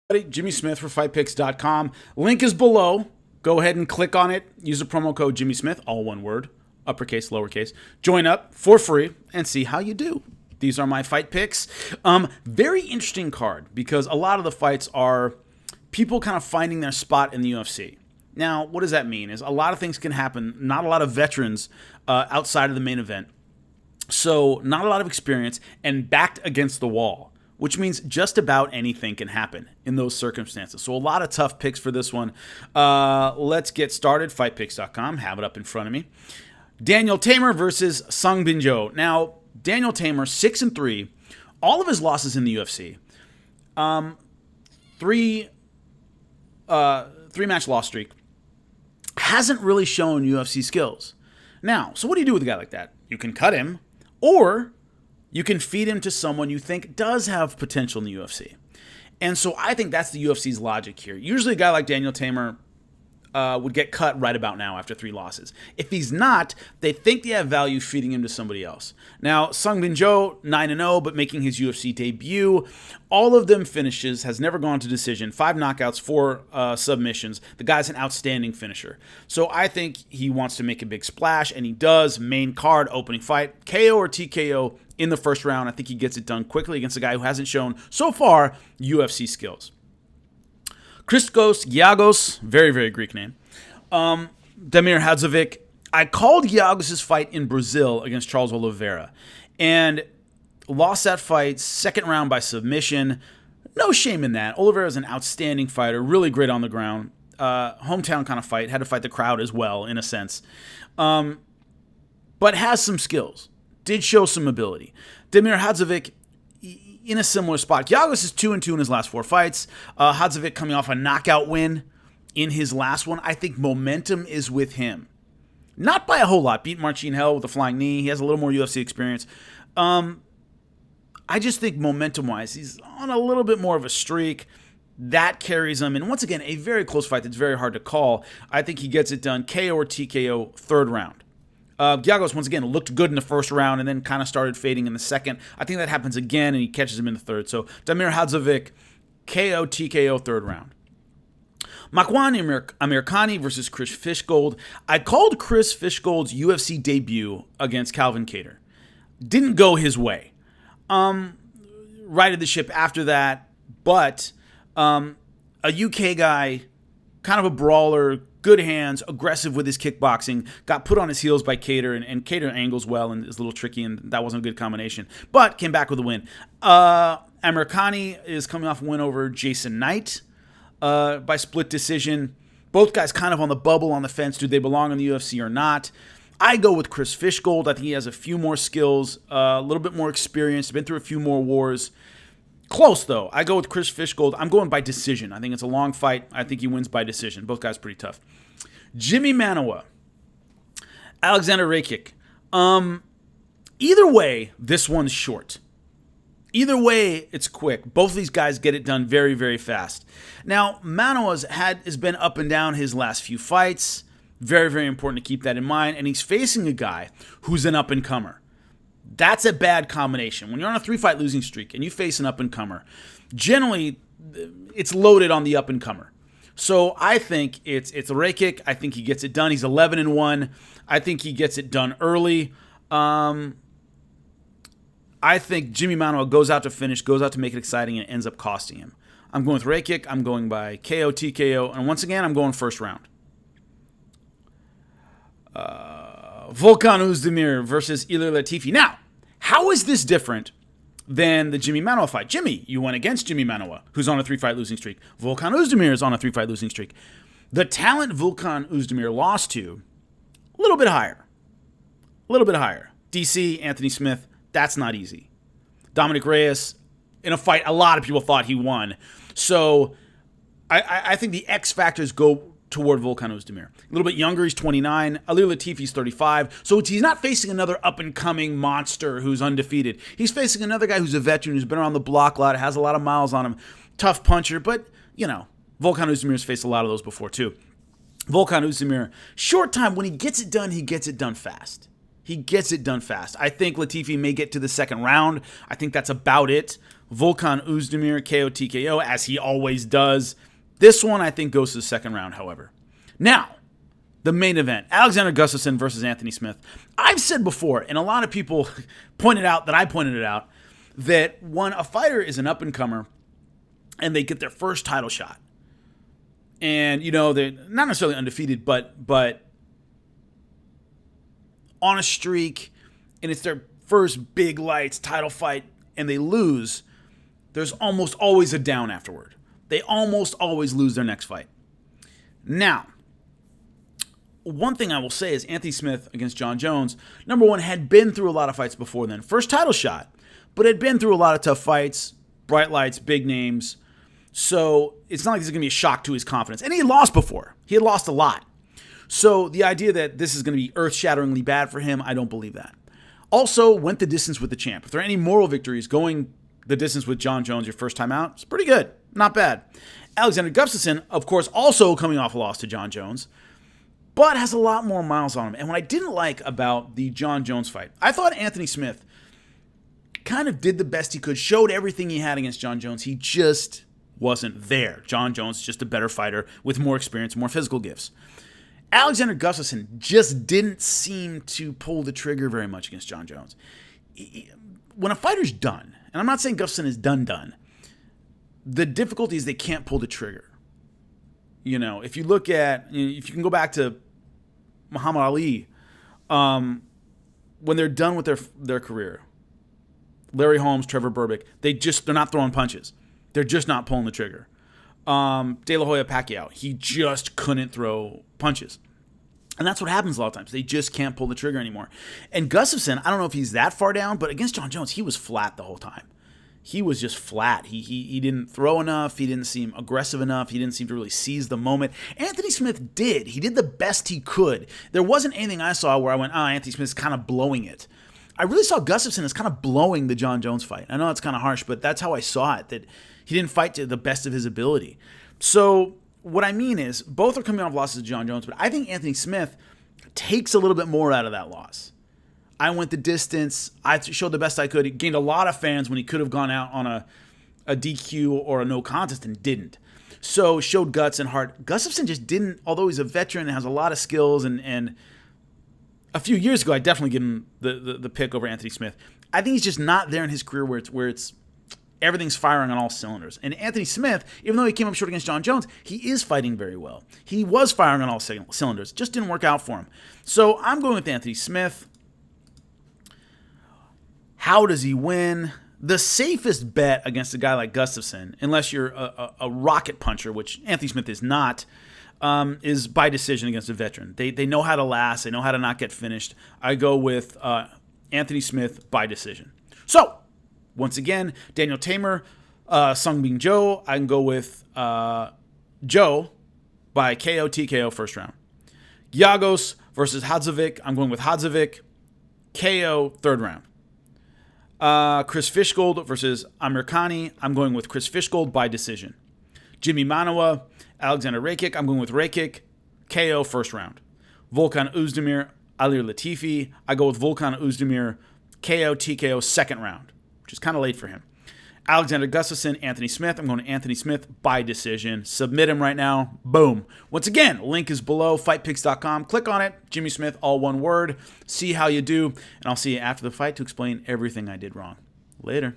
Jimmy Smith for FightPicks.com. Link is below. Go ahead and click on it. Use the promo code Jimmy Smith, all one word, uppercase, lowercase. Join up for free and see how you do. These are my fight picks. Very interesting card because a lot of the fights are people kind of finding their spot in the UFC. Now, what does that mean? Is a lot of things can happen. Not a lot of veterans outside of the main event. So not a lot of experience and backed against the wall, which means just about anything can happen in those circumstances. So a lot of tough picks for this one. Let's get started. FightPicks.com. Have it up in front of me. Daniel Tamer versus Sung Bin Jo. Now, Daniel Tamer, 6-3. All of his losses in the UFC. Three-match loss streak. Hasn't really shown UFC skills. Now, so what do you do with a guy like that? You can cut him, or you can feed him to someone you think does have potential in the UFC. And so I think that's the UFC's logic here. Usually a guy like Daniel Tamer would get cut right about now after 3 losses. If he's not, they think they have value feeding him to somebody else. Now, Sung Bin Jo, 9-0, but making his UFC debut. All of them finishes, has never gone to decision. 5 knockouts, 4 submissions. The guy's an outstanding finisher. So I think he wants to make a big splash, and he does. Main card, opening fight, KO or TKO in the first round. I think he gets it done quickly against a guy who hasn't shown, so far, UFC skills. Christos Giagos, very, very Greek name. Damir Hadzovic. I called Giagos' fight in Brazil against Charles Oliveira and lost that fight second round by submission. No shame in that. Oliveira is an outstanding fighter, really great on the ground. Hometown kind of fight. Had to fight the crowd as well, in a sense. But has some skills. Did show some ability. Damir Hadzovic, in a similar spot. Giagos is 2-2 in his last 4 fights. Hadzovic coming off a knockout win in his last one. I think momentum is with him. Not by a whole lot. Beat Marcin Hell with a flying knee. He has a little more UFC experience. I just think momentum-wise, he's on a little bit more of a streak. That carries him. And once again, a very close fight that's very hard to call. I think he gets it done. KO or TKO, third round. Giagos, once again, looked good in the first round and then kind of started fading in the second. I think that happens again, and he catches him in the third. So, Damir Hadzovic, KO, TKO, third round. Makwan Amirkhani versus Chris Fishgold. I called Chris Fishgold's UFC debut against Calvin Kattar. Didn't go his way. Righted the ship after that, but a UK guy, kind of a brawler, good hands, aggressive with his kickboxing, got put on his heels by Kattar, and Kattar angles well and is a little tricky, and that wasn't a good combination, but came back with a win. Amirkhani is coming off a win over Jason Knight by split decision. Both guys kind of on the bubble, on the fence. Do they belong in the UFC or not? I go with Chris Fishgold. I think he has a few more skills, a little bit more experience, been through a few more wars. Close, though. I go with Chris Fishgold. I'm going by decision. I think it's a long fight. I think he wins by decision. Both guys pretty tough. Jimmy Manuwa. Alexander Rakic. Either way, this one's short. Either way, it's quick. Both of these guys get it done very, very fast. Now, Manuwa's has been up and down his last few fights. Very, very important to keep that in mind. And he's facing a guy who's an up-and-comer. That's a bad combination. When you're on a 3-fight losing streak and you face an up-and-comer, generally it's loaded on the up-and-comer. So I think it's Rakic. I think he gets it done. He's 11-1. I think he gets it done early. I think Jimmy Manuwa goes out to finish, goes out to make it exciting, and ends up costing him. I'm going with Rakic. I'm going by KO, TKO, and once again, I'm going first round. Volkan Oezdemir versus Ilir Latifi. Now, how is this different than the Jimmy Manuwa fight? Jimmy, you went against Jimmy Manuwa, who's on a 3-fight losing streak. Volkan Oezdemir is on a 3-fight losing streak. The talent Volkan Oezdemir lost to, a little bit higher. A little bit higher. DC, Anthony Smith, that's not easy. Dominic Reyes, in a fight a lot of people thought he won. So I think the X factors go toward Volkan Oezdemir. A little bit younger, he's 29. Ilir Latifi's 35. So he's not facing another up-and-coming monster who's undefeated. He's facing another guy who's a veteran, who's been around the block a lot, has a lot of miles on him. Tough puncher, but, you know, Volkan Oezdemir's faced a lot of those before, too. Volkan Oezdemir, short time, when he gets it done fast. He gets it done fast. I think Latifi may get to the second round. I think that's about it. Volkan Oezdemir, KO TKO, as he always does. This one, I think, goes to the second round, however. Now, the main event, Alexander Gustafsson versus Anthony Smith. I've said before, and a lot of people pointed out that I pointed it out, that when a fighter is an up-and-comer and they get their first title shot, and, you know, they're not necessarily undefeated, but on a streak, and it's their first big lights title fight, and they lose, there's almost always a down afterward. They almost always lose their next fight. Now, one thing I will say is Anthony Smith against Jon Jones, number one, had been through a lot of fights before then. First title shot, but had been through a lot of tough fights, bright lights, big names. So it's not like this is going to be a shock to his confidence. And he had lost before. He had lost a lot. So the idea that this is going to be earth-shatteringly bad for him, I don't believe that. Also, went the distance with the champ. If there are any moral victories, going the distance with Jon Jones your first time out, it's pretty good. Not bad. Alexander Gustafsson, of course, also coming off a loss to Jon Jones, but has a lot more miles on him. And what I didn't like about the Jon Jones fight, I thought Anthony Smith kind of did the best he could, showed everything he had against Jon Jones. He just wasn't there. Jon Jones is just a better fighter with more experience, more physical gifts. Alexander Gustafsson just didn't seem to pull the trigger very much against Jon Jones. When a fighter's done, and I'm not saying Gustafsson is done, the difficulty is they can't pull the trigger. You know, if you look at, if you can go back to Muhammad Ali, when they're done with their career, Larry Holmes, Trevor Berbick, they're not throwing punches. They're just not pulling the trigger. De La Hoya Pacquiao, he just couldn't throw punches. And that's what happens a lot of times. They just can't pull the trigger anymore. And Gustafsson, I don't know if he's that far down, but against Jon Jones, he was flat the whole time. He was just flat. He didn't throw enough. He didn't seem aggressive enough. He didn't seem to really seize the moment. Anthony Smith did. He did the best he could. There wasn't anything I saw where I went, Anthony Smith's kind of blowing it. I really saw Gustafsson as kind of blowing the Jon Jones fight. I know it's kind of harsh, but that's how I saw it, that he didn't fight to the best of his ability. So what I mean is, both are coming off losses to Jon Jones, but I think Anthony Smith takes a little bit more out of that loss. I went the distance. I showed the best I could. He gained a lot of fans when he could have gone out on a DQ or a no contest and didn't. So showed guts and heart. Gustafsson just didn't, although he's a veteran and has a lot of skills, and a few years ago I definitely give him the pick over Anthony Smith. I think he's just not there in his career where it's everything's firing on all cylinders. And Anthony Smith, even though he came up short against Jon Jones, he is fighting very well. He was firing on all cylinders. Just didn't work out for him. So I'm going with Anthony Smith. How does he win? The safest bet against a guy like Gustafsson, unless you're a rocket puncher, which Anthony Smith is not, is by decision against a veteran. They know how to last. They know how to not get finished. I go with Anthony Smith by decision. So, once again, Daniel Tamer, Sungbin Jo. I can go with Joe by KO TKO first round. Giagos versus Hadzovic. I'm going with Hadzovic. KO third round. Chris Fishgold versus Amir Khani. I'm going with Chris Fishgold by decision. Jimmy Manoa, Alexander Rakic. I'm going with Rakic. KO first round. Volkan Oezdemir, Alir Latifi. I go with Volkan Oezdemir. KO TKO second round, which is kind of late for him. Alexander Gustafsson, Anthony Smith. I'm going to Anthony Smith by decision. Submit him right now. Boom. Once again, link is below, fightpicks.com. Click on it. Jimmy Smith, all one word. See how you do. And I'll see you after the fight to explain everything I did wrong. Later.